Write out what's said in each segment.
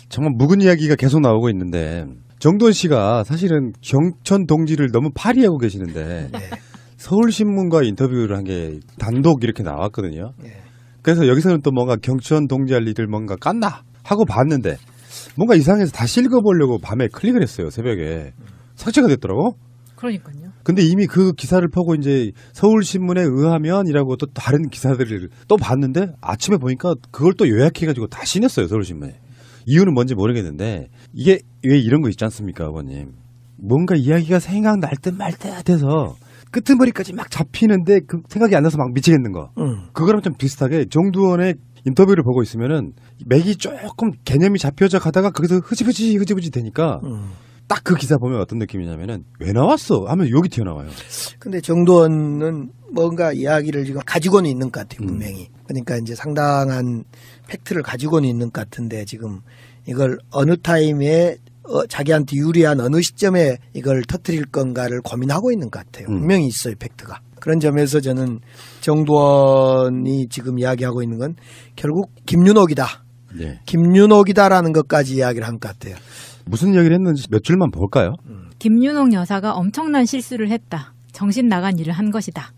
정말 묵은 이야기가 계속 나오고 있는데 정두원 씨가 사실은 경천 동지를 너무 파리하고 계시는데 네. 서울신문과 인터뷰를 한 게 단독 이렇게 나왔거든요. 네. 그래서 여기서는 또 뭔가 경천 동지 할 일을 뭔가 깠나 하고 봤는데 뭔가 이상해서 다시 읽어보려고 밤에 클릭을 했어요. 새벽에. 삭제가 됐더라고. 그러니까요. 근데 이미 그 기사를 보고 이제 서울신문에 의하면이라고 또 다른 기사들을 또 봤는데 아침에 보니까 그걸 또 요약해가지고 다시 냈어요. 서울신문에. 이유는 뭔지 모르겠는데 이게 왜 이런 거 있지 않습니까, 아버님? 뭔가 이야기가 생각날 듯 말 듯 해서 끄트머리까지 막 잡히는데 그 생각이 안 나서 막 미치겠는 거. 그거랑 좀 비슷하게 정두원의 인터뷰를 보고 있으면은 맥이 조금 개념이 잡혀져 가다가 거기서 흐지부지 되니까 딱 그 기사 보면 어떤 느낌이냐면은 왜 나왔어? 하면 욕이 튀어나와요. 근데 정두원은 뭔가 이야기를 지금 가지고는 있는 것 같아요, 분명히. 그러니까 이제 상당한 팩트를 가지고는 있는 것 같은데 지금 이걸 어느 타임에 자기한테 유리한 어느 시점에 이걸 터뜨릴 건가를 고민하고 있는 것 같아요. 분명히 있어요, 팩트가. 그런 점에서 저는 정두원이 지금 이야기하고 있는 건 결국 김윤옥이다. 네. 김윤옥이다라는 것까지 이야기를 한 것 같아요. 무슨 이야기를 했는지 몇 줄만 볼까요? 김윤옥 여사가 엄청난 실수를 했다. 정신 나간 일을 한 것이다.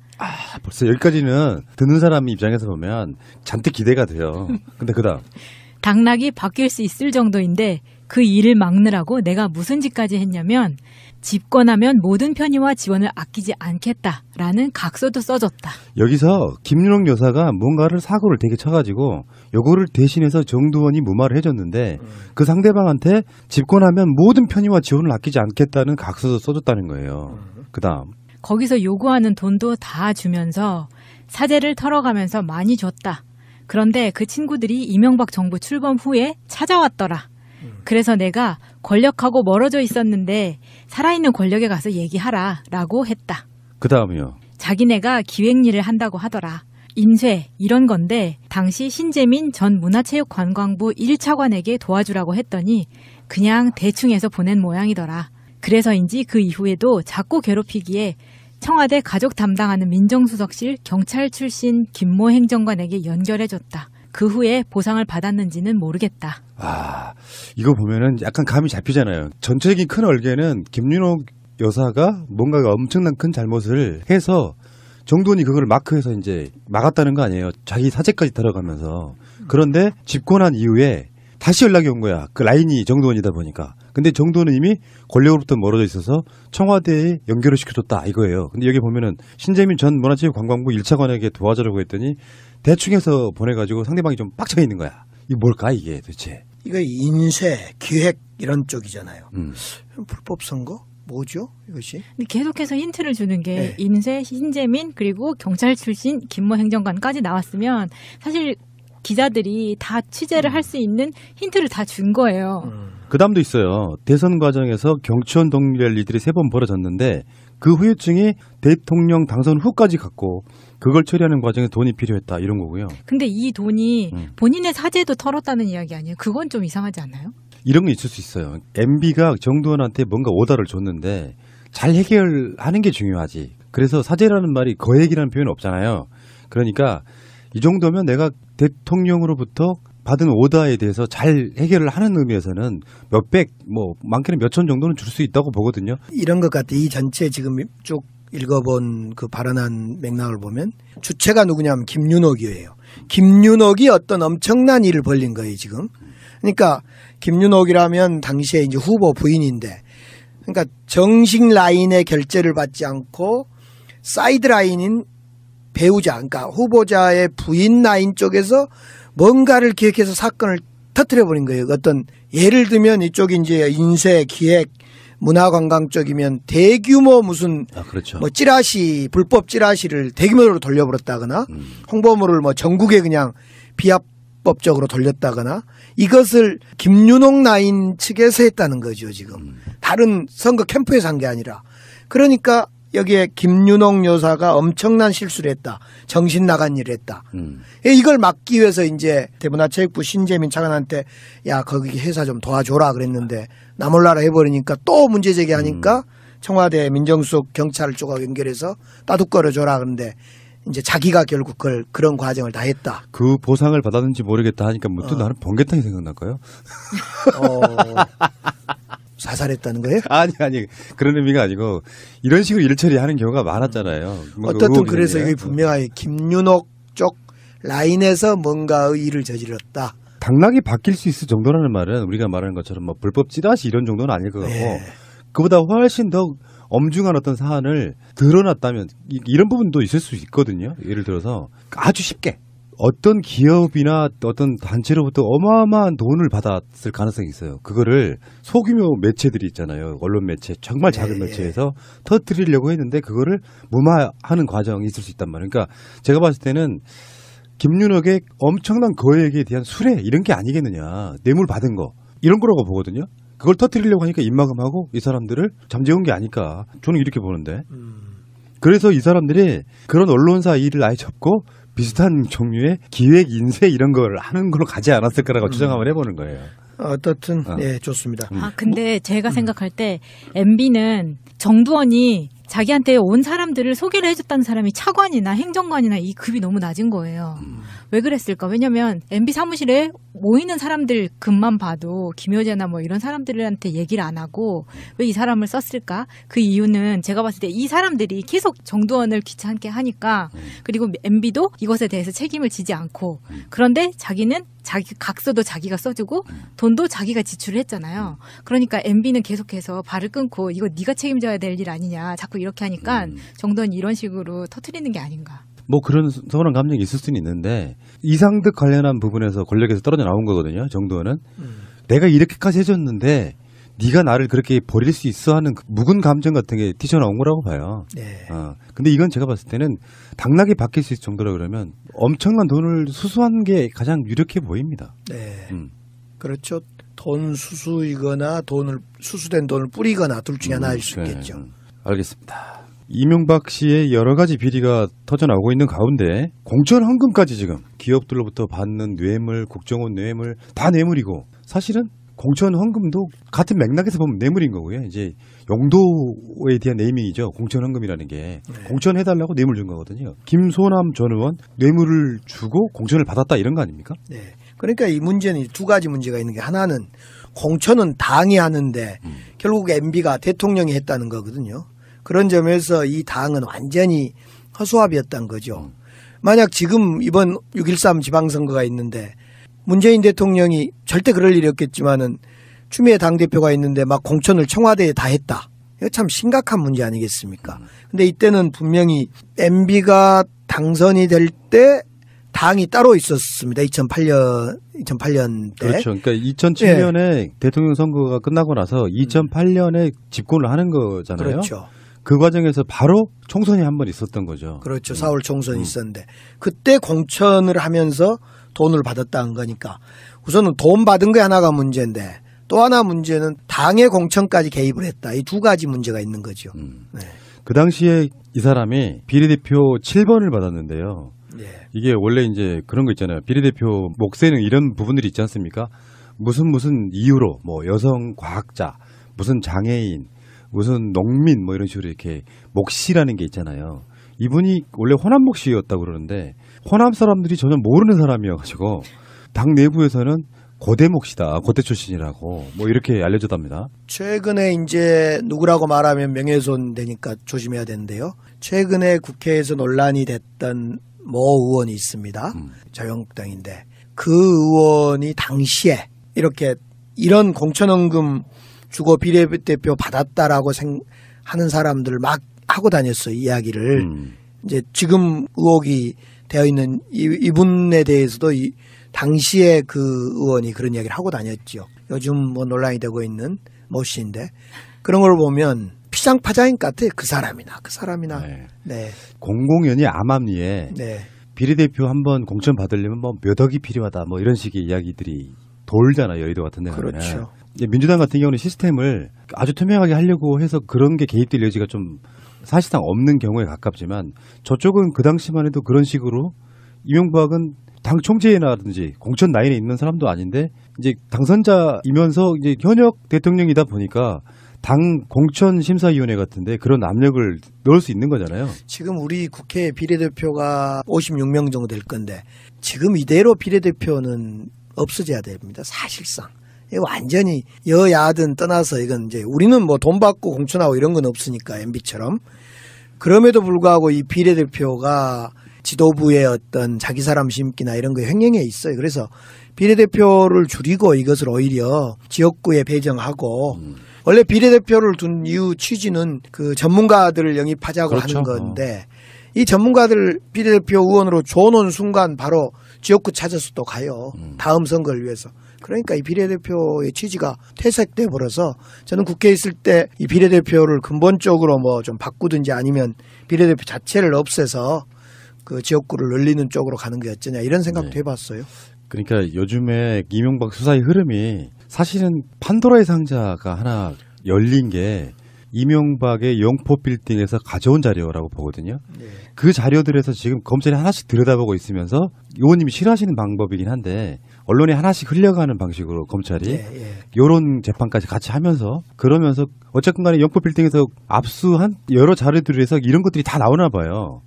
벌써 여기까지는 듣는 사람 입장에서 보면 잔뜩 기대가 돼요. 근데 그다음 당락이 바뀔 수 있을 정도인데 그 일을 막느라고 내가 무슨 짓까지 했냐면 집권하면 모든 편의와 지원을 아끼지 않겠다라는 각서도 써줬다. 여기서 김윤옥 여사가 뭔가를 사고를 되게 쳐가지고 요거를 대신해서 정두원이 무마를 해줬는데 그 상대방한테 집권하면 모든 편의와 지원을 아끼지 않겠다는 각서도 써줬다는 거예요. 그다음 거기서 요구하는 돈도 다 주면서 사재를 털어가면서 많이 줬다. 그런데 그 친구들이 이명박 정부 출범 후에 찾아왔더라. 그래서 내가 권력하고 멀어져 있었는데 살아있는 권력에 가서 얘기하라 라고 했다. 그다음이요. 자기네가 기획일을 한다고 하더라. 인쇄 이런 건데 당시 신재민 전 문화체육관광부 1차관에게 도와주라고 했더니 그냥 대충 해서 보낸 모양이더라. 그래서인지 그 이후에도 자꾸 괴롭히기에 청와대 가족 담당하는 민정수석실 경찰 출신 김모 행정관에게 연결해줬다. 그 후에 보상을 받았는지는 모르겠다. 이거 보면은 약간 감이 잡히잖아요. 전체적인 큰 얼개는 김윤옥 여사가 뭔가 엄청난 큰 잘못을 해서 정두원이 그걸 마크해서 이제 막았다는 거 아니에요. 자기 사재까지 들어가면서. 그런데 집권한 이후에 다시 연락이 온 거야. 그 라인이 정두원이다 보니까. 근데 정두원은 이미 권력으로부터 멀어져 있어서 청와대에 연결을 시켜줬다 이거예요. 근데 여기 보면은 신재민 전 문화체육관광부 1차관에게 도와주려고 했더니 대충 해서 보내가지고 상대방이 좀 빡쳐 있는 거야. 이게 뭘까 이게 도대체. 이거 인쇄, 기획 이런 쪽이잖아요. 불법 선거? 뭐죠 이것이? 근데 계속해서 힌트를 주는 게 네. 인쇄, 신재민 그리고 경찰 출신 김모 행정관까지 나왔으면 사실 기자들이 다 취재를 할 수 있는 힌트를 다 준 거예요. 그 다음도 있어요. 대선 과정에서 경치원 동일할 일들이 3번 벌어졌는데 그 후유증이 대통령 당선 후까지 갔고 그걸 처리하는 과정에 돈이 필요했다 이런 거고요. 근데 이 돈이 본인의 사재도 털었다는 이야기 아니에요? 그건 좀 이상하지 않나요? 이런 게 있을 수 있어요. MB가 정두원한테 뭔가 오다를 줬는데 잘 해결하는 게 중요하지. 그래서 사죄라는 말이 거액이라는 표현은 없잖아요. 그러니까 이 정도면 내가 대통령으로부터 받은 오다에 대해서 잘 해결을 하는 의미에서는 몇백, 뭐 많게는 몇천 정도는 줄 수 있다고 보거든요. 이런 것 같아. 이 전체 지금 쭉 읽어본 그 발언한 맥락을 보면 주체가 누구냐면 김윤옥이에요. 김윤옥이 어떤 엄청난 일을 벌린 거예요, 지금. 그러니까 김윤옥이라면 당시에 이제 후보 부인인데, 그러니까 정식 라인의 결재를 받지 않고 사이드 라인인 배우자, 그러니까 후보자의 부인 라인 쪽에서 뭔가를 기획해서 사건을 터뜨려 버린 거예요. 어떤 예를 들면 이쪽이 이제 인쇄, 기획, 문화관광 쪽이면 대규모 무슨 그렇죠. 뭐 찌라시, 불법 찌라시를 대규모로 돌려버렸다거나 홍보물을 뭐 전국에 그냥 비합법적으로 돌렸다거나 이것을 김윤옥 라인 측에서 했다는 거죠, 지금. 다른 선거 캠프에서 한 게 아니라. 그러니까 여기에 김윤옥 여사가 엄청난 실수를 했다. 정신 나간 일을 했다. 이걸 막기 위해서 이제 대문화체육부 신재민 차관한테 야, 거기 회사 좀 도와줘라 그랬는데 나 몰라라 해버리니까 또 문제 제기하니까 청와대 민정수석 경찰 쪽하고 연결해서 따둑거려 줘라 그런데 이제 자기가 결국 그런 과정을 다 했다. 그 보상을 받았는지 모르겠다 하니까 뭐 또 나는 번개탕이 생각날까요? 사살했다는 거예요? 아니 그런 의미가 아니고 이런 식으로 일 처리하는 경우가 많았잖아요. 어떻든 그래서 이게 분명하게 김윤옥 쪽 라인에서 뭔가 일을 저질렀다. 당락이 바뀔 수 있을 정도라는 말은 우리가 말하는 것처럼 뭐 불법 찌라시 이런 정도는 아닐 것 같고 네. 그보다 훨씬 더 엄중한 어떤 사안을 드러났다면 이런 부분도 있을 수 있거든요. 예를 들어서 아주 쉽게 어떤 기업이나 어떤 단체로부터 어마어마한 돈을 받았을 가능성이 있어요. 그거를 소규모 매체들이 있잖아요. 언론 매체, 정말 작은 매체에서 터뜨리려고 했는데 그거를 무마하는 과정이 있을 수 있단 말이에요. 그러니까 제가 봤을 때는 김윤옥의 엄청난 거액에 대한 수뢰 이런 게 아니겠느냐. 뇌물 받은 거 이런 거라고 보거든요. 그걸 터뜨리려고 하니까 입막음하고 이 사람들을 잠재운 게 아닐까. 저는 이렇게 보는데. 그래서 이 사람들이 그런 언론사 일을 아예 접고 비슷한 종류의 기획 인쇄 이런 걸 하는 걸로 가지 않았을 거라고 추정 한번 해보는 거예요. 어떻든 예, 좋습니다. 근데 제가 생각할 때 MB는 정두원이 자기한테 온 사람들을 소개를 해줬다는 사람이 차관이나 행정관이나 이 급이 너무 낮은 거예요. 왜 그랬을까? 왜냐면 MB 사무실에 모이는 사람들 급만 봐도 김효재나 뭐 이런 사람들한테 얘기를 안 하고 왜 이 사람을 썼을까? 그 이유는 제가 봤을 때 이 사람들이 계속 정두원을 귀찮게 하니까 그리고 MB도 이것에 대해서 책임을 지지 않고 그런데 자기는 자기 각서도 자기가 써주고 돈도 자기가 지출을 했잖아요. 그러니까 MB는 계속해서 발을 끊고 이거 네가 책임져야 될 일 아니냐 자꾸 이렇게 하니까 정도는 이런 식으로 터트리는 게 아닌가. 뭐 그런 서운한 감정이 있을 수는 있는데 이상득 관련한 부분에서 권력에서 떨어져 나온 거거든요. 정도는 내가 이렇게까지 해줬는데 네가 나를 그렇게 버릴 수 있어 하는 그 묵은 감정 같은 게 튀어나온 거라고 봐요. 네. 근데 이건 제가 봤을 때는 당락이 바뀔 수 있을 정도라 그러면 엄청난 돈을 수수한 게 가장 유력해 보입니다. 네. 그렇죠. 돈 수수이거나 수수된 돈을 뿌리거나 둘 중에 하나일 수 있겠죠. 알겠습니다. 이명박 씨의 여러 가지 비리가 터져나오고 있는 가운데 공천 헌금까지 지금 기업들로부터 받는 뇌물, 국정원 뇌물 다 뇌물이고 사실은 공천 헌금도 같은 맥락에서 보면 뇌물인 거고요. 이제 용도에 대한 네이밍이죠. 공천 헌금이라는 게 공천해달라고 뇌물 준 거거든요. 김소남 전 의원 뇌물을 주고 공천을 받았다 이런 거 아닙니까? 네. 그러니까 이 문제는 두 가지 문제가 있는 게 하나는 공천은 당이 하는데 결국 MB가 대통령이 했다는 거거든요. 그런 점에서 이 당은 완전히 허수아비였다는 거죠. 만약 지금 이번 6.13 지방선거가 있는데 문재인 대통령이 절대 그럴 일이 없겠지만은 추미애 당대표가 있는데 막 공천을 청와대에 다 했다. 이거 참 심각한 문제 아니겠습니까? 근데 이때는 분명히 MB가 당선이 될 때 당이 따로 있었습니다. 2008년 때. 그렇죠. 그러니까 2007년에 대통령 선거가 끝나고 나서 2008년에 집권을 하는 거잖아요. 그렇죠. 그 과정에서 바로 총선이 한 번 있었던 거죠. 그렇죠. 4월 총선이 있었는데 그때 공천을 하면서 돈을 받았다는 거니까 우선은 돈 받은 게 하나가 문제인데 또 하나 문제는 당의 공천까지 개입을 했다. 이 두 가지 문제가 있는 거죠. 네. 그 당시에 이 사람이 비례대표 7번을 받았는데요. 네. 이게 원래 이제 그런 거 있잖아요. 비례대표 목세는 이런 부분들이 있지 않습니까? 무슨 이유로 뭐 여성 과학자, 무슨 장애인, 무슨 농민 뭐 이런 식으로 이렇게 몫이라는 게 있잖아요. 이분이 원래 호남 몫이었다고 그러는데 호남 사람들이 전혀 모르는 사람이어가지고 당 내부에서는 고대 몫이다, 고대 출신이라고 뭐 이렇게 알려졌답니다. 최근에 이제 누구라고 말하면 명예훼손 되니까 조심해야 되는데요. 최근에 국회에서 논란이 됐던 모 의원이 있습니다. 자유한국당인데 그 의원이 당시에 이렇게 이런 공천헌금 주고 비례대표 받았다라고 하는 사람들을 막 하고 다녔어요. 이야기를. 이제 지금 의혹이 되어 있는 이분에 대해서도 당시에 그 의원이 그런 이야기를 하고 다녔죠. 요즘 뭐 논란이 되고 있는 모 씨인데 그런 걸 보면 피장파장인 같아요. 그 사람이나. 네. 네. 공공연히 암암리에 네. 비례대표 한번 공천 받으려면 뭐 몇 억이 필요하다 뭐 이런 식의 이야기들이 돌잖아요. 여의도 같은 데는. 그렇죠. 민주당 같은 경우는 시스템을 아주 투명하게 하려고 해서 그런 게 개입될 여지가 좀 사실상 없는 경우에 가깝지만 저쪽은 그 당시만 해도 그런 식으로 이명박은 당 총재라든지 공천 라인에 있는 사람도 아닌데 이제 당선자이면서 이제 현역 대통령이다 보니까 당 공천심사위원회 같은데 그런 압력을 넣을 수 있는 거잖아요. 지금 우리 국회 비례대표가 56명 정도 될 건데 지금 이대로 비례대표는 없어져야 됩니다. 사실상. 이거 완전히 여야든 떠나서 이건 이제 우리는 뭐 돈 받고 공천하고 이런 건 없으니까 MB처럼. 그럼에도 불구하고 이 비례대표가 지도부의 어떤 자기 사람 심기나 이런 거 횡행해 있어요. 그래서 비례대표를 줄이고 이것을 오히려 지역구에 배정하고 원래 비례대표를 둔 이유 취지는 그 전문가들을 영입하자고 그렇죠. 하는 건데 이 전문가들 비례대표 의원으로 줘놓은 순간 바로 지역구 찾아서 또 가요. 다음 선거를 위해서. 그러니까 이 비례대표의 취지가 퇴색돼 버려서 저는 국회에 있을 때 이 비례대표를 근본적으로 뭐 좀 바꾸든지 아니면 비례대표 자체를 없애서 그 지역구를 늘리는 쪽으로 가는 게 어쩌냐 이런 생각도 네. 해봤어요. 그러니까 요즘에 이명박 수사의 흐름이 사실은 판도라의 상자가 하나 열린 게 이명박의 영포 빌딩에서 가져온 자료라고 보거든요. 네. 그 자료들에서 지금 검찰이 하나씩 들여다보고 있으면서 의원님이 싫어하시는 방법이긴 한데 언론에 하나씩 흘려가는 방식으로 검찰이 이런 재판까지 같이 하면서 그러면서 어쨌든 간에 영포 빌딩에서 압수한 여러 자료들에서 이런 것들이 다 나오나 봐요.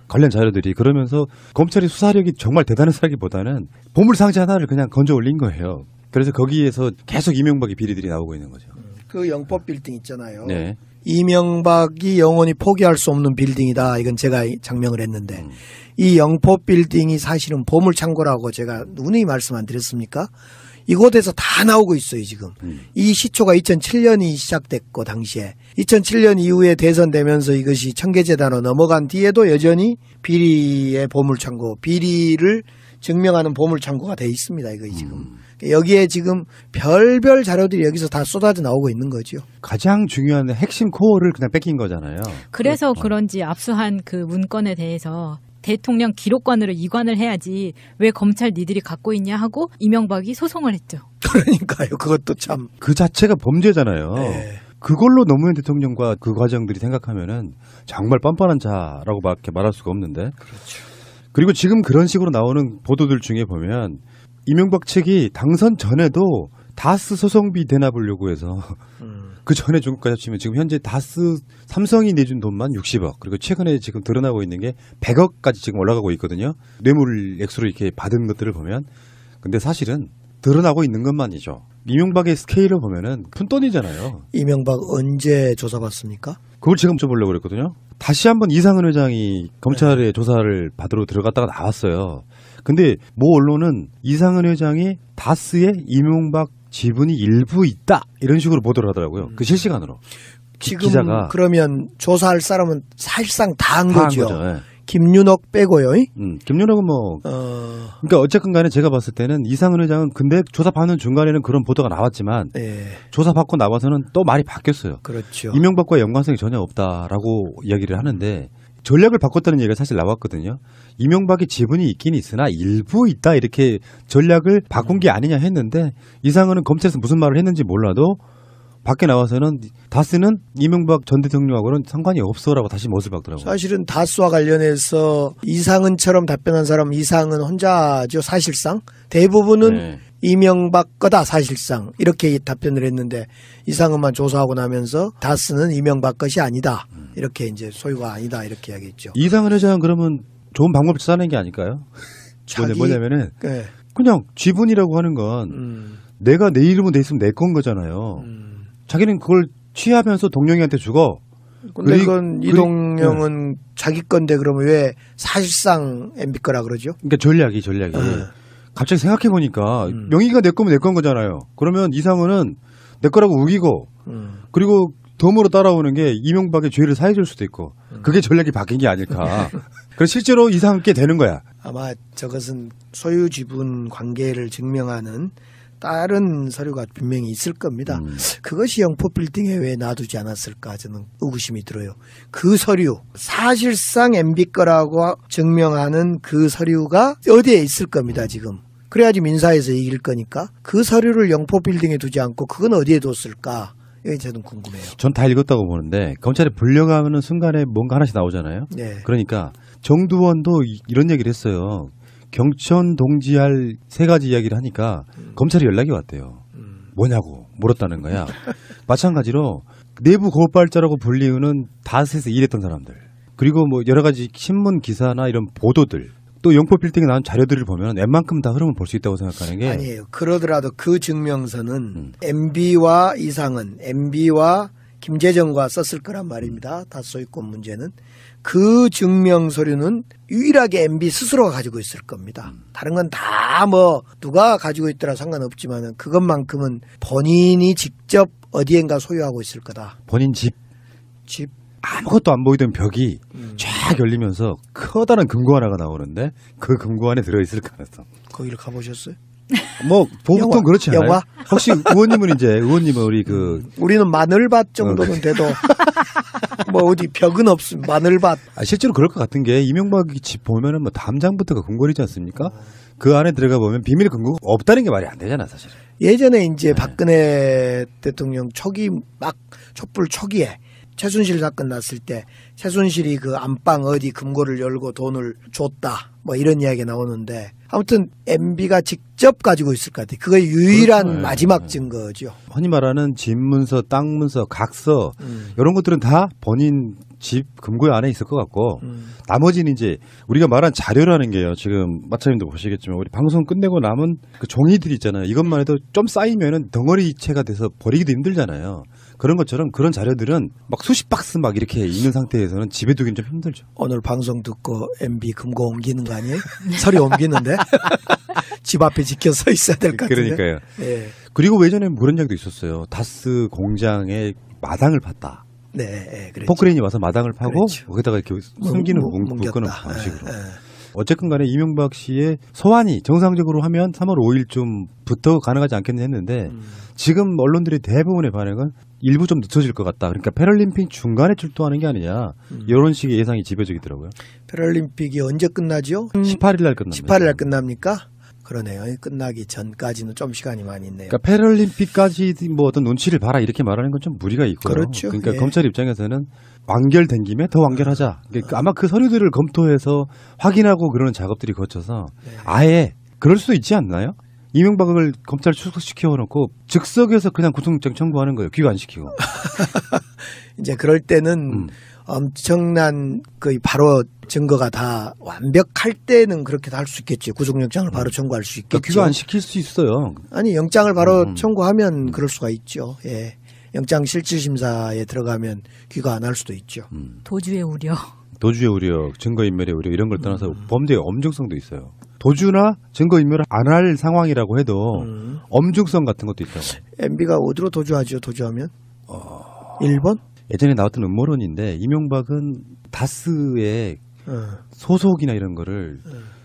관련 자료들이. 그러면서 검찰의 수사력이 정말 대단해서라기보다는 보물상자 하나를 그냥 건져 올린 거예요. 그래서 거기에서 계속 이명박의 비리들이 나오고 있는 거죠. 그 영포 빌딩 있잖아요. 네. 이명박이 영원히 포기할 수 없는 빌딩이다. 이건 제가 장명을 했는데 이 영포 빌딩이 사실은 보물창고라고 제가 누누이 말씀 안 드렸습니까? 이곳에서 다 나오고 있어요 지금. 이 시초가 2007년이 시작됐고 당시에 2007년 이후에 대선되면서 이것이 청계재단으로 넘어간 뒤에도 여전히 비리의 보물창고, 비리를 증명하는 보물창고가 돼 있습니다. 이거 지금. 여기에 지금 별별 자료들이 여기서 다 쏟아져 나오고 있는 거죠. 가장 중요한 핵심 코어를 그냥 뺏긴 거잖아요. 그래서 그런지 압수한 그 문건에 대해서 대통령 기록관으로 이관을 해야지 왜 검찰 니들이 갖고 있냐 하고 이명박이 소송을 했죠. 그러니까요. 그것도 참. 그 자체가 범죄잖아요. 네. 그걸로 노무현 대통령과 그 과정들이 생각하면은 정말 뻔뻔한 자라고밖에 말할 수가 없는데. 그렇죠. 그리고 지금 그런 식으로 나오는 보도들 중에 보면 이명박 측이 당선 전에도 다스 소송비 대납을 요구해서 그 전에 중국까지 합치면 지금 현재 다스 삼성이 내준 돈만 60억 그리고 최근에 지금 드러나고 있는 게 100억까지 지금 올라가고 있거든요. 뇌물 액수로 이렇게 받은 것들을 보면. 근데 사실은 드러나고 있는 것만이죠. 이명박의 스케일을 보면은 푼돈이잖아요. 이명박 언제 조사받습니까? 그걸 지금 여쭤보려고 그랬거든요. 다시 한번 이상은 회장이 검찰의 조사를 받으러 들어갔다가 나왔어요. 근데 모 언론은 이상은 회장이 다스에 이명박 지분이 일부 있다 이런 식으로 보도를 하더라고요. 그 실시간으로. 지금 기자가 그러면 조사할 사람은 사실상 다 한 다 한 거죠. 거죠. 예. 김윤옥 빼고요. 김윤옥은 뭐 그러니까 어쨌건 간에 제가 봤을 때는 이상은 회장은 근데 조사받는 중간에는 그런 보도가 나왔지만 네, 조사받고 나와서는 또 말이 바뀌었어요. 그렇죠. 이명박과 연관성이 전혀 없다라고 이야기를 하는데 전략을 바꿨다는 얘기가 사실 나왔거든요. 이명박의 지분이 있긴 있으나 일부 있다 이렇게 전략을 바꾼 게 아니냐 했는데 이상은은 검찰에서 무슨 말을 했는지 몰라도 밖에 나와서는 다스는 이명박 전 대통령하고는 상관이 없어라고 다시 못을 박더라고요. 사실은 다스와 관련해서 이상은처럼 답변한 사람 이상은 혼자죠. 사실상 대부분은 네. 이명박 거다 사실상 이렇게 답변을 했는데 이상은만 조사하고 나면서 다스는 이명박 것이 아니다. 이렇게 이제 소유가 아니다 이렇게 이야기했죠. 이상은 회장은 그러면 좋은 방법을 찾아낸 게 아닐까요? 뭐냐면은 네. 그냥 지분이라고 하는 건 내가 내 이름은 돼 있으면 내 건 거잖아요. 자기는 그걸 취하면서 동영이한테 주고. 근데 이건 이동영은 자기 건데 그러면 왜 사실상 MB 거라 그러죠? 그러니까 전략이. 갑자기 생각해 보니까 명의가 내 거면 내 건 거잖아요. 그러면 이상은은 내 거라고 우기고 그리고 덤으로 따라오는 게 이명박의 죄를 사해줄 수도 있고 그게 전략이 바뀐 게 아닐까. 그래서 실제로 이상하게 되는 거야. 아마 저것은 소유 지분 관계를 증명하는 다른 서류가 분명히 있을 겁니다. 그것이 영포 빌딩에 왜 놔두지 않았을까 저는 의구심이 들어요. 그 서류 사실상 MB 거라고 증명하는 그 서류가 어디에 있을 겁니다. 지금. 그래야지 민사에서 이길 거니까 그 서류를 영포 빌딩에 두지 않고 그건 어디에 뒀을까. 이게 저는 궁금해요. 전 다 읽었다고 보는데 검찰에 불려가는 순간에 뭔가 하나씩 나오잖아요. 네. 그러니까 정두원도 이런 얘기를 했어요. 경천 동지할 3가지 이야기를 하니까 검찰이 연락이 왔대요. 뭐냐고 물었다는 거야. 마찬가지로 내부 고발자라고 불리우는 다스에서 일했던 사람들, 그리고 뭐 여러 가지 신문 기사나 이런 보도들, 또 영포 빌딩에 나온 자료들을 보면 웬만큼 다 흐름을 볼 수 있다고 생각하는 게 아니에요. 그러더라도 그 증명서는 MB와 이상은 MB와 김재정과 썼을 거란 말입니다. 다스 소유권 문제는. 그 증명 서류는 유일하게 MB 스스로가 가지고 있을 겁니다. 다른 건 다 뭐 누가 가지고 있더라 상관없지만은 그것만큼은 본인이 직접 어디엔가 소유하고 있을 거다. 본인 집 집. 아무것도 안 보이던 벽이 쫙 열리면서 커다란 금고 하나가 나오는데 그 금고 안에 들어있을 가능성. 거기를 가보셨어요? 뭐 보통 영화? 그렇지 않아요? 영화? 혹시 의원님은 우리 그 우리는 마늘밭 정도는 돼도 뭐 어디 벽은 없음. 마늘밭. 실제로 그럴 것 같은 게 이명박이 집 보면은 뭐 담장부터가 궁궐이지 않습니까? 그 안에 들어가 보면 비밀 금고가 없다는 게 말이 안 되잖아 사실. 예전에 이제 박근혜 대통령 초기 막 촛불 초기에 최순실 사건 났을 때 최순실이 그 안방 어디 금고를 열고 돈을 줬다 뭐 이런 이야기가 나오는데 아무튼 MB가 직접 가지고 있을 것 같아요. 그거의 유일한 그렇죠. 마지막 증거죠. 흔히 말하는 집문서, 땅문서, 각서 이런 것들은 다 본인 집 금고 안에 있을 것 같고 나머지는 이제 우리가 말한 자료라는 게요. 지금 마차님도 보시겠지만 우리 방송 끝내고 남은 그 종이들 있잖아요. 이것만 해도 좀 쌓이면은 덩어리체가 돼서 버리기도 힘들잖아요. 그런 것처럼 그런 자료들은 막 수십 박스 막 이렇게 있는 상태에서는 집에 두기는 좀 힘들죠. 오늘 방송 듣고 MB 금고 옮기는 거 아니에요? 서류 옮기는데 집 앞에 지켜 서 있어야 될 것 같은데. 그러니까요. 예. 그리고 예전에 그런 이야기도 있었어요. 다스 공장에 마당을 팠다. 네, 예, 그랬죠. 포크레인이 와서 마당을 파고 그렇죠. 거기다가 이렇게 숨기는 뭉겼다. 묶는 방식으로. 예, 예. 어쨌든 간에 이명박 씨의 소환이 정상적으로 하면 3월 5일쯤부터 가능하지 않겠냐 했는데 지금 언론들의 대부분의 반응은 일부 좀 늦춰질 것 같다. 그러니까 패럴림픽 중간에 출동하는 게 아니냐. 이런 식의 예상이 지배적이더라고요. 패럴림픽이 언제 끝나죠? 18일 날 끝납니다. 18일 날 끝납니까? 그러네요. 끝나기 전까지는 좀 시간이 많이 있네요. 그러니까 패럴림픽까지 뭐 어떤 눈치를 봐라 이렇게 말하는 건 좀 무리가 있고요. 그렇죠. 그러니까 예. 검찰 입장에서는 완결된 김에 더 완결하자. 그러니까 아마 그 서류들을 검토해서 확인하고 그러는 작업들이 거쳐서 아예 그럴 수도 있지 않나요? 이명박을 검찰 출석시켜 놓고 즉석에서 그냥 구속영장 청구하는 거예요. 귀가 안 시키고. 이제 그럴 때는 엄청난 그 바로 증거가 다 완벽할 때는 그렇게 할 수 있겠지. 구속영장을 바로 청구할 수 그러니까 있겠죠. 귀가 안 시킬 수 있어요. 아니 영장을 바로 청구하면 그럴 수가 있죠. 예. 영장 실질심사에 들어가면 귀가 안 할 수도 있죠. 도주의 우려. 도주의 우려, 증거인멸의 우려 이런 걸 떠나서 범죄의 엄중성도 있어요. 도주나 증거인멸을 안 할 상황이라고 해도 엄중성 같은 것도 있다고. MB가 어디로 도주하죠? 도주하면? 일본? 예전에 나왔던 음모론인데 이명박은 다스의 소속이나 이런 거를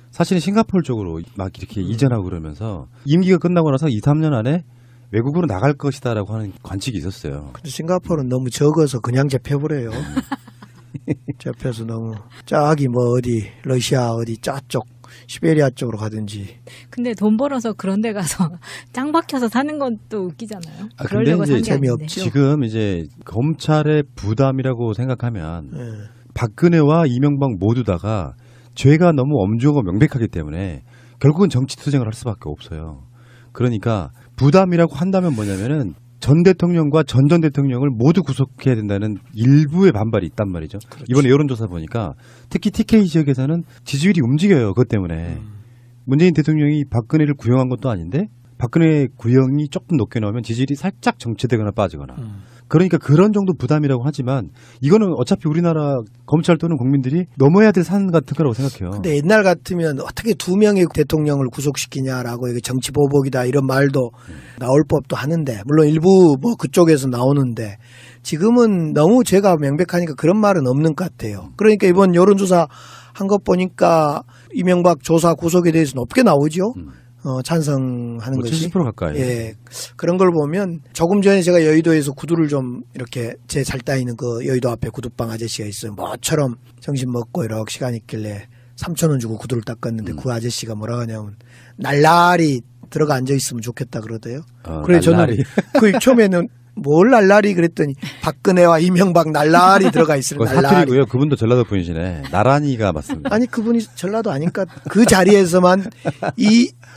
사실은 싱가포르 쪽으로 막 이렇게 이전하고 그러면서 임기가 끝나고 나서 2, 3년 안에 외국으로 나갈 것이다라고 하는 관측이 있었어요. 근데 싱가포르는 너무 적어서 그냥 잡혀버려요. 잡혀서 너무 저기 뭐 어디 러시아 어디 저쪽 시베리아 쪽으로 가든지. 근데 돈 벌어서 그런 데 가서 짱 박혀서 사는 건 또 웃기잖아요. 아, 근데 그러려고 이제 산 게 아닌데. 재미없죠. 지금 이제 검찰의 부담이라고 생각하면 예. 박근혜와 이명박 모두 다가 죄가 너무 엄중하고 명백하기 때문에 결국은 정치투쟁을 할 수밖에 없어요. 그러니까 부담이라고 한다면 뭐냐면은 전 대통령과 전 대통령을 모두 구속해야 된다는 일부의 반발이 있단 말이죠. 그렇죠. 이번에 여론조사 보니까 특히 TK 지역에서는 지지율이 움직여요. 그것 때문에. 문재인 대통령이 박근혜를 구형한 것도 아닌데 박근혜 구형이 조금 높게 나오면 지지율이 살짝 정체되거나 빠지거나. 그러니까 그런 정도 부담이라고 하지만 이거는 어차피 우리나라 검찰 또는 국민들이 넘어야 될 산 같은 거라고 생각해요. 근데 옛날 같으면 어떻게 두 명의 대통령을 구속시키냐라고 이게 정치 보복이다 이런 말도 나올 법도 하는데 물론 일부 뭐 그쪽에서 나오는데 지금은 너무 죄가 명백하니까 그런 말은 없는 것 같아요. 그러니까 이번 여론조사 한 것 보니까 이명박 조사 구속에 대해서 높게 나오죠. 찬성하는 뭐 것이. 70% 가까이. 예. 그런 걸 보면 조금 전에 제가 여의도에서 구두를 좀 이렇게 제 잘 따이는 그 여의도 앞에 구두방 아저씨가 있어요. 뭐처럼 정신 먹고 이렇게 시간 있길래 3,000원 주고 구두를 닦았는데 그 아저씨가 뭐라 하냐면 날라리 들어가 앉아 있으면 좋겠다 그러대요. 그래 날라리. 저는 그 처음에는 뭘 날라리 그랬더니 박근혜와 이명박 날라리 들어가 있으면 그거 날라리. 사투리고요. 그분도 전라도 분이시네. 나란히가 맞습니다. 아니 그분이 전라도 아니까 그 자리에서만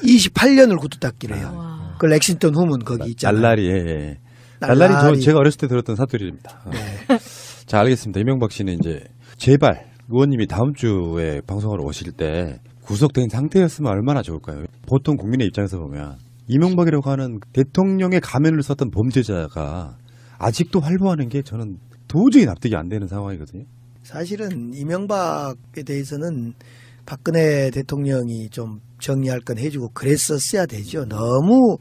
28년을 구두 닦기를 해요. 와. 그 렉싱턴 후문 거기 있잖아요. 날라리. 예. 날라리 제가 어렸을 때 들었던 사투리입니다. 네. 자, 알겠습니다. 이명박 씨는 이제 제발 의원님이 다음 주에 방송하러 오실 때 구속된 상태였으면 얼마나 좋을까요? 보통 국민의 입장에서 보면 이명박이라고 하는 대통령의 가면을 썼던 범죄자가 아직도 활보하는 게 저는 도저히 납득이 안 되는 상황이거든요. 사실은 이명박에 대해서는 박근혜 대통령이 좀 정리할 건 해주고 그랬었어야 되죠. 너무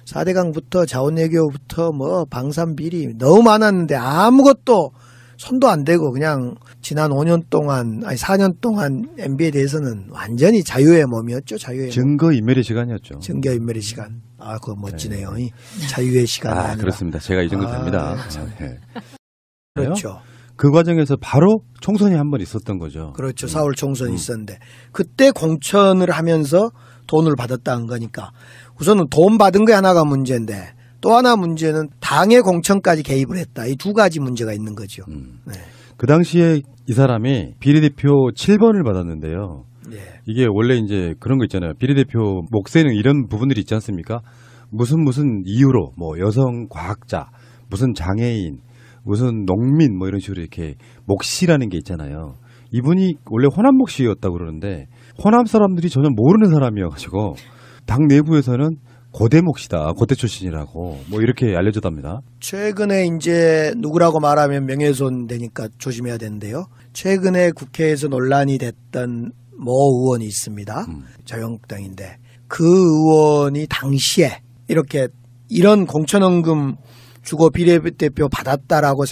4대강부터 자원외교부터 뭐 방산비리 너무 많았는데 아무것도 손도 안 대고 그냥 지난 5년 동안 아니 4년 동안 MB에 대해서는 완전히 자유의 몸이었죠. 자유의 몸. 증거인멸의 시간이었죠. 증거인멸의 시간. 아, 그거 멋지네요. 이 자유의 시간이 아니라. 그렇습니다. 제가 이 정도 됩니다. 네. 그렇죠. 그 과정에서 바로 총선이 한 번 있었던 거죠. 그렇죠. 4월 총선이 있었는데 그때 공천을 하면서 돈을 받았다는 거니까 우선은 돈 받은 게 하나가 문제인데 또 하나 문제는 당의 공천까지 개입을 했다. 이 두 가지 문제가 있는 거죠. 네. 그 당시에 이 사람이 비례대표 7번을 받았는데요. 네. 이게 원래 이제 그런 거 있잖아요. 비례대표 목세는 이런 부분들이 있지 않습니까? 무슨 이유로 뭐 여성 과학자, 무슨 장애인, 무슨 농민 뭐 이런 식으로 이렇게 몫이라는 게 있잖아요. 이분이 원래 호남 몫이었다고 그러는데 호남 사람들이 전혀 모르는 사람이어가지고 당 내부에서는 고대 몫이다, 고대 출신이라고 뭐 이렇게 알려졌답니다. 최근에 이제 누구라고 말하면 명예훼손 되니까 조심해야 되는데요. 최근에 국회에서 논란이 됐던 모 의원이 있습니다. 자유한국당인데 그 의원이 당시에 이렇게 이런 공천원금 주고 비례대표 받았다라고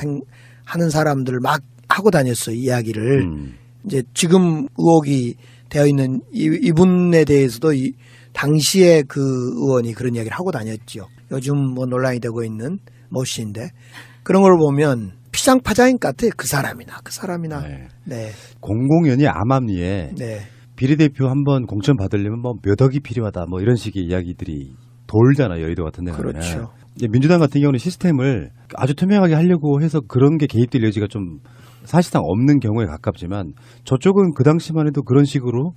하는 사람들을 막 하고 다녔어요. 이야기를. 이제 지금 의혹이 되어 있는 이분에 대해서도 당시에 그 의원이 그런 이야기를 하고 다녔죠. 요즘 뭐 논란이 되고 있는 모 씨인데 그런 걸 보면 피장파장인 것 같아요. 그 사람이나. 네. 네. 공공연히 암암리에 네. 비례대표 한번 공천 받으려면 뭐 몇 억이 필요하다 뭐 이런 식의 이야기들이 돌잖아요. 여의도 같은 데 가면. 그렇죠. 민주당 같은 경우는 시스템을 아주 투명하게 하려고 해서 그런 게 개입될 여지가 좀 사실상 없는 경우에 가깝지만 저쪽은 그 당시만 해도 그런 식으로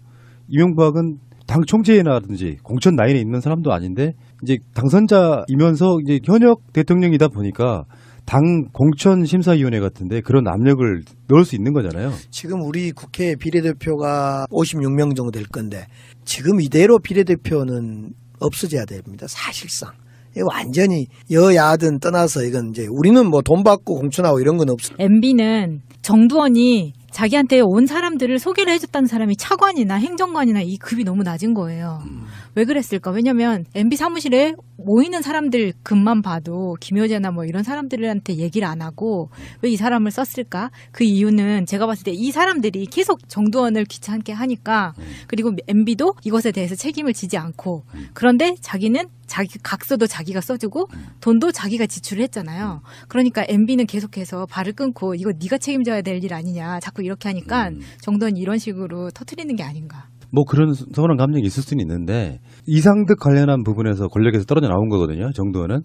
이명박은 당 총재라든지 공천 라인에 있는 사람도 아닌데 이제 당선자이면서 이제 현역 대통령이다 보니까 당 공천 심사위원회 같은데 그런 압력을 넣을 수 있는 거잖아요. 지금 우리 국회 비례대표가 56명 정도 될 건데 지금 이대로 비례대표는 없어져야 됩니다. 사실상. 완전히 여야든 떠나서 이건 이제 우리는 뭐 돈 받고 공천하고 이런 건 없어. MB는 정두원이 자기한테 온 사람들을 소개를 해줬다는 사람이 차관이나 행정관이나 이 급이 너무 낮은 거예요. 왜 그랬을까? 왜냐면 MB 사무실에 모이는 사람들 급만 봐도 김효재나 뭐 이런 사람들한테 얘기를 안 하고 왜 이 사람을 썼을까? 그 이유는 제가 봤을 때 이 사람들이 계속 정두원을 귀찮게 하니까 그리고 MB도 이것에 대해서 책임을 지지 않고 그런데 자기는 자기 각서도 자기가 써주고 돈도 자기가 지출을 했잖아요. 그러니까 MB는 계속해서 발을 끊고 이거 네가 책임져야 될 일 아니냐 자꾸 이렇게 하니까 정두원이 이런 식으로 터뜨리는 게 아닌가. 뭐 그런 서운한 감정이 있을 수는 있는데 이상득 관련한 부분에서 권력에서 떨어져 나온 거거든요. 정도는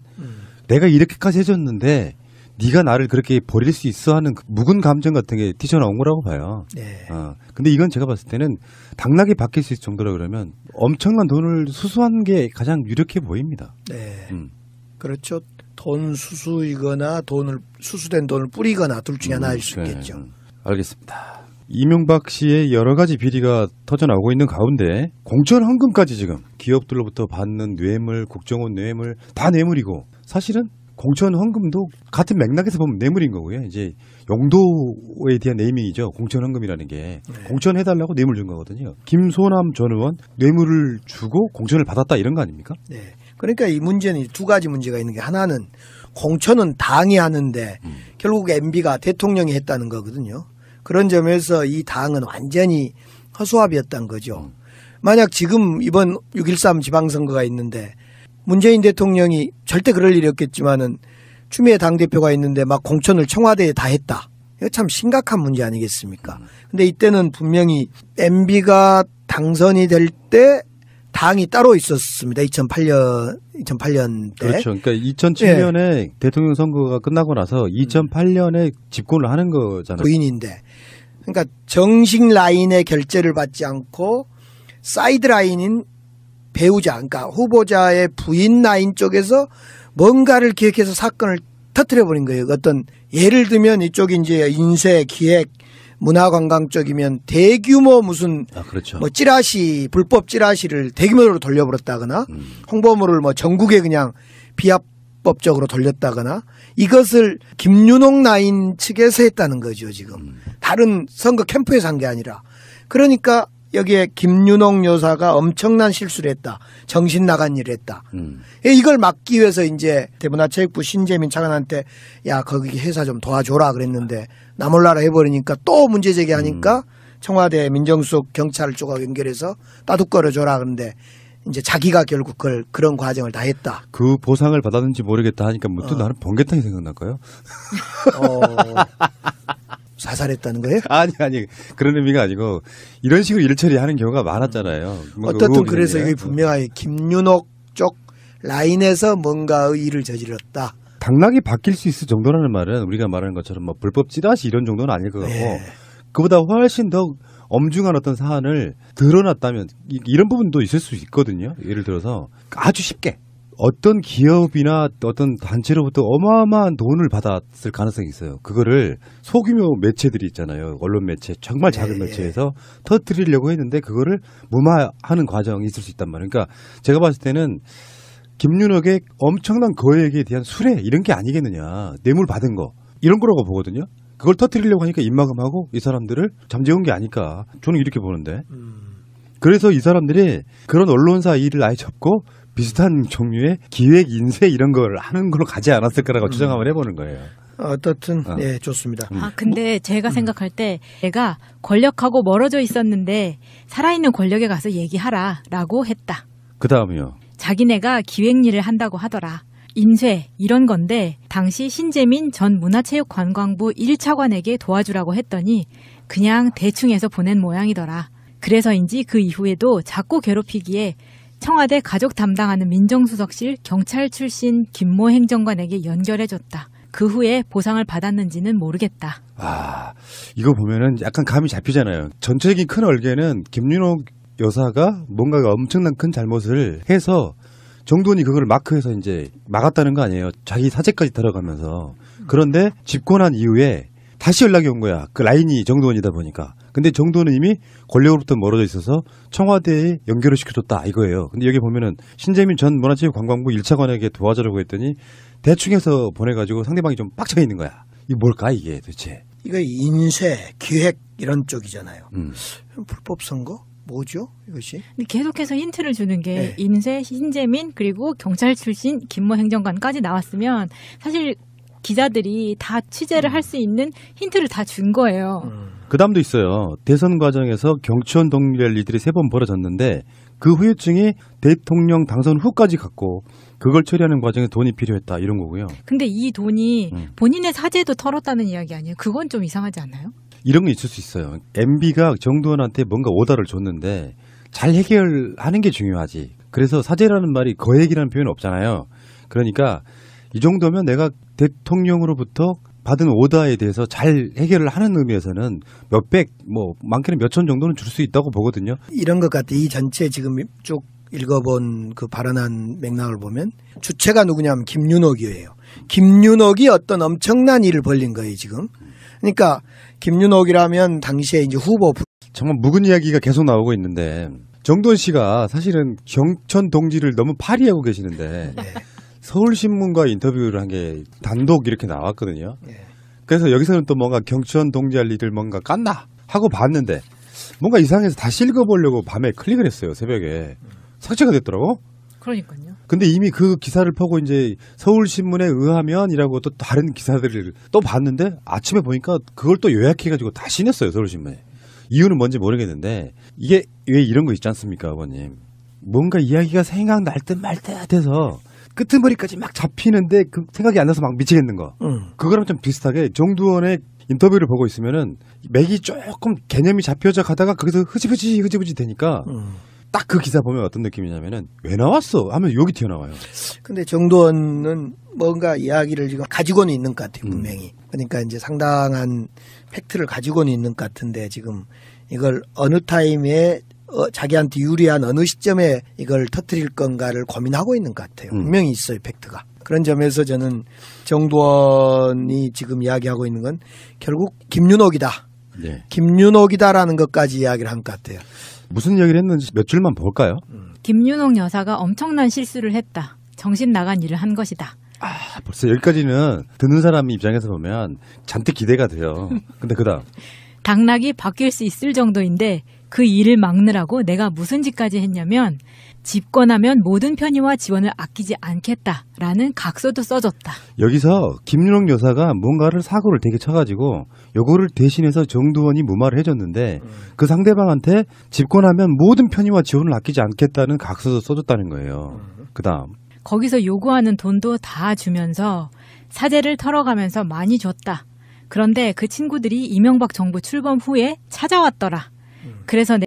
내가 이렇게까지 해줬는데 네가 나를 그렇게 버릴 수 있어 하는 그 묵은 감정 같은 게 튀어나온 거라고 봐요. 네. 근데 이건 제가 봤을 때는 당락이 바뀔 수 있을 정도라 그러면 엄청난 돈을 수수한 게 가장 유력해 보입니다. 네. 그렇죠. 돈 수수이거나 수수된 돈을 뿌리거나 둘 중에 하나일 수 있겠죠. 알겠습니다. 이명박 씨의 여러 가지 비리가 터져나오고 있는 가운데 공천 헌금까지 지금 기업들로부터 받는 뇌물, 국정원 뇌물 다 뇌물이고 사실은 공천 헌금도 같은 맥락에서 보면 뇌물인 거고요. 이제 용도에 대한 네이밍이죠. 공천 헌금이라는 게 공천해달라고 뇌물 준 거거든요. 김소남 전 의원 뇌물을 주고 공천을 받았다 이런 거 아닙니까? 네. 그러니까 이 문제는 두 가지 문제가 있는 게 하나는 공천은 당이 하는데 결국 MB가 대통령이 했다는 거거든요. 그런 점에서 이 당은 완전히 허수아비였다는 거죠. 만약 지금 이번 6.13 지방선거가 있는데 문재인 대통령이 절대 그럴 일이 없겠지만은 추미애 당대표가 있는데 막 공천을 청와대에 다 했다. 이거 참 심각한 문제 아니겠습니까? 근데 이때는 분명히 MB가 당선이 될 때 당이 따로 있었습니다. 2008년 때. 그렇죠. 그러니까 2007년에 대통령 선거가 끝나고 나서 2008년에 집권을 하는 거잖아요. 부인인데. 그러니까 정식 라인의 결재를 받지 않고 사이드 라인인 배우자, 그러니까 후보자의 부인 라인 쪽에서 뭔가를 기획해서 사건을 터뜨려버린 거예요. 어떤 예를 들면 이쪽이 이제 인쇄, 기획, 문화관광 쪽이면 대규모 무슨 그렇죠. 뭐 찌라시, 불법 찌라시를 대규모로 돌려버렸다거나 홍보물을 뭐 전국에 그냥 비합법적으로 돌렸다거나 이것을 김윤옥 라인 측에서 했다는 거죠, 지금. 다른 선거 캠프에서 한 게 아니라. 그러니까 여기에 김윤옥 여사가 엄청난 실수를 했다. 정신 나간 일을 했다. 이걸 막기 위해서 이제 대문화체육부 신재민 차관한테 야, 거기 회사 좀 도와줘라 그랬는데 나 몰라라 해버리니까 또 문제 제기하니까 청와대 민정수석 경찰 쪽하고 연결해서 따둑거려줘라 그런데 이제 자기가 결국 그런 과정을 다 했다. 그 보상을 받았는지 모르겠다 하니까 문득 나는 번개탕이 생각날까요? 사살했다는 거예요? 아니 그런 의미가 아니고 이런 식으로 일 처리하는 경우가 많았잖아요. 어떻든 그래서 이게 분명하게 김윤옥 쪽 라인에서 뭔가의 일을 저질렀다. 당락이 바뀔 수 있을 정도라는 말은 우리가 말하는 것처럼 뭐 불법 찌라시 이런 정도는 아닐 것 같고 네. 그보다 훨씬 더 엄중한 어떤 사안을 드러났다면 이런 부분도 있을 수 있거든요. 예를 들어서 아주 쉽게 어떤 기업이나 어떤 단체로부터 어마어마한 돈을 받았을 가능성이 있어요. 그거를 소규모 매체들이 있잖아요. 언론 매체, 정말 작은 매체에서 터뜨리려고 했는데 그거를 무마하는 과정이 있을 수 있단 말이에요. 그러니까 제가 봤을 때는 김윤옥의 엄청난 거액에 대한 수뢰 이런 게 아니겠느냐. 뇌물 받은 거 이런 거라고 보거든요. 그걸 터뜨리려고 하니까 입막음하고 이 사람들을 잠재운 게 아닐까. 저는 이렇게 보는데. 그래서 이 사람들이 그런 언론사 일을 아예 접고 비슷한 종류의 기획 인쇄 이런 걸 하는 걸로 가지 않았을 거라고 추정 한번 해보는 거예요. 어떻든 네, 좋습니다. 근데 제가 생각할 때 얘가 권력하고 멀어져 있었는데 살아있는 권력에 가서 얘기하라라고 했다. 그 다음이요. 자기네가 기획 일을 한다고 하더라. 인쇄 이런 건데 당시 신재민 전 문화체육관광부 1차관에게 도와주라고 했더니 그냥 대충 해서 보낸 모양이더라. 그래서인지 그 이후에도 자꾸 괴롭히기에 청와대 가족 담당하는 민정수석실 경찰 출신 김모 행정관에게 연결해줬다. 그 후에 보상을 받았는지는 모르겠다. 이거 보면은 약간 감이 잡히잖아요. 전체적인 큰 얼개는 김윤옥 여사가 뭔가 엄청난 큰 잘못을 해서 정돈이 그걸 마크해서 이제 막았다는 거 아니에요. 자기 사재까지 들어가면서. 그런데 집고 난 이후에 다시 연락이 온 거야. 그 라인이 정도원이다 보니까. 근데 정도는 이미 권력으로부터 멀어져 있어서 청와대에 연결을 시켜줬다 이거예요. 근데 여기 보면은 신재민 전 문화체육관광부 1차관에게 도와주라고 했더니 대충 해서 보내가지고 상대방이 좀 빡쳐 있는 거야. 이게 뭘까 이게 도대체. 이거 인쇄, 기획 이런 쪽이잖아요. 불법 선거? 뭐죠 이것이? 근데 계속해서 힌트를 주는 게 네. 인쇄, 신재민 그리고 경찰 출신 김모 행정관까지 나왔으면 사실 기자들이 다 취재를 할 수 있는 힌트를 다 준 거예요. 그 다음도 있어요. 대선 과정에서 경치원 동일 일들이 3번 벌어졌는데 그 후유증이 대통령 당선 후까지 갔고 그걸 처리하는 과정에 돈이 필요했다 이런 거고요. 근데 이 돈이 본인의 사재도 털었다는 이야기 아니에요? 그건 좀 이상하지 않아요? 이런 게 있을 수 있어요. MB가 정두원한테 뭔가 오다를 줬는데 잘 해결하는 게 중요하지. 그래서 사재라는 말이 거액이라는 표현은 없잖아요. 그러니까 이 정도면 내가 대통령으로부터 받은 오다에 대해서 잘 해결을 하는 의미에서는 몇백, 뭐 많게는 몇천 정도는 줄 수 있다고 보거든요. 이런 것 같아. 이 전체 지금 쭉 읽어본 그 발언한 맥락을 보면 주체가 누구냐면 김윤옥이에요. 김윤옥이 어떤 엄청난 일을 벌린 거예요, 지금. 그러니까 김윤옥이라면 당시에 이제 후보 정말 묵은 이야기가 계속 나오고 있는데 정돈 씨가 사실은 경천 동지를 너무 파리하고 계시는데 네. 서울신문과 인터뷰를 한 게 단독 이렇게 나왔거든요. 네. 그래서 여기서는 또 뭔가 경천 동지 할 일을 뭔가 깠나 하고 봤는데 뭔가 이상해서 다시 읽어보려고 밤에 클릭을 했어요. 새벽에. 삭제가 됐더라고. 그러니까요. 근데 이미 그 기사를 보고 이제 서울신문에 의하면이라고 또 다른 기사들을 또 봤는데 아침에 보니까 그걸 또 요약해가지고 다시 냈어요. 서울신문에. 이유는 뭔지 모르겠는데 이게 왜 이런 거 있지 않습니까, 아버님? 뭔가 이야기가 생각날 듯 말 듯 해서 끄트머리까지 막 잡히는데 그 생각이 안 나서 막 미치겠는 거. 그거랑 좀 비슷하게 정두원의 인터뷰를 보고 있으면은 맥이 조금 개념이 잡혀져 가다가 거기서 흐지부지 되니까 딱 그 기사 보면 어떤 느낌이냐면은 왜 나왔어? 하면 욕이 튀어나와요. 근데 정도원은 뭔가 이야기를 지금 가지고는 있는 것 같아요, 분명히. 그러니까 이제 상당한 팩트를 가지고는 있는 것 같은데 지금 이걸 어느 타임에 자기한테 유리한 어느 시점에 이걸 터뜨릴 건가를 고민하고 있는 것 같아요. 분명히 있어요, 팩트가. 그런 점에서 저는 정두원이 지금 이야기하고 있는 건 결국 김윤옥이다. 네. 김윤옥이다라는 것까지 이야기를 한 것 같아요. 무슨 얘기를 했는지 몇 줄만 볼까요? 김윤옥 여사가 엄청난 실수를 했다. 정신 나간 일을 한 것이다. 벌써 여기까지는 듣는 사람 입장에서 보면 잔뜩 기대가 돼요. 근데 그다음 당락이 바뀔 수 있을 정도인데 그 일을 막느라고 내가 무슨 짓까지 했냐면 집권하면 모든 편의와 지원을 아끼지 않겠다라는 각서도 써줬다. 여기서 김윤옥 여사가 뭔가를 사고를 되게 쳐가지고 요거를 대신해서 정두원이 무마를 해줬는데 그 상대방한테 집권하면 모든 편의와 지원을 아끼지 않겠다는 각서도 써줬다는 거예요. 그다음 거기서 요구하는 돈도 다 주면서 사재를 털어가면서 많이 줬다. 그런데 그 친구들이 이명박 정부 출범 후에 찾아왔더라. 그래서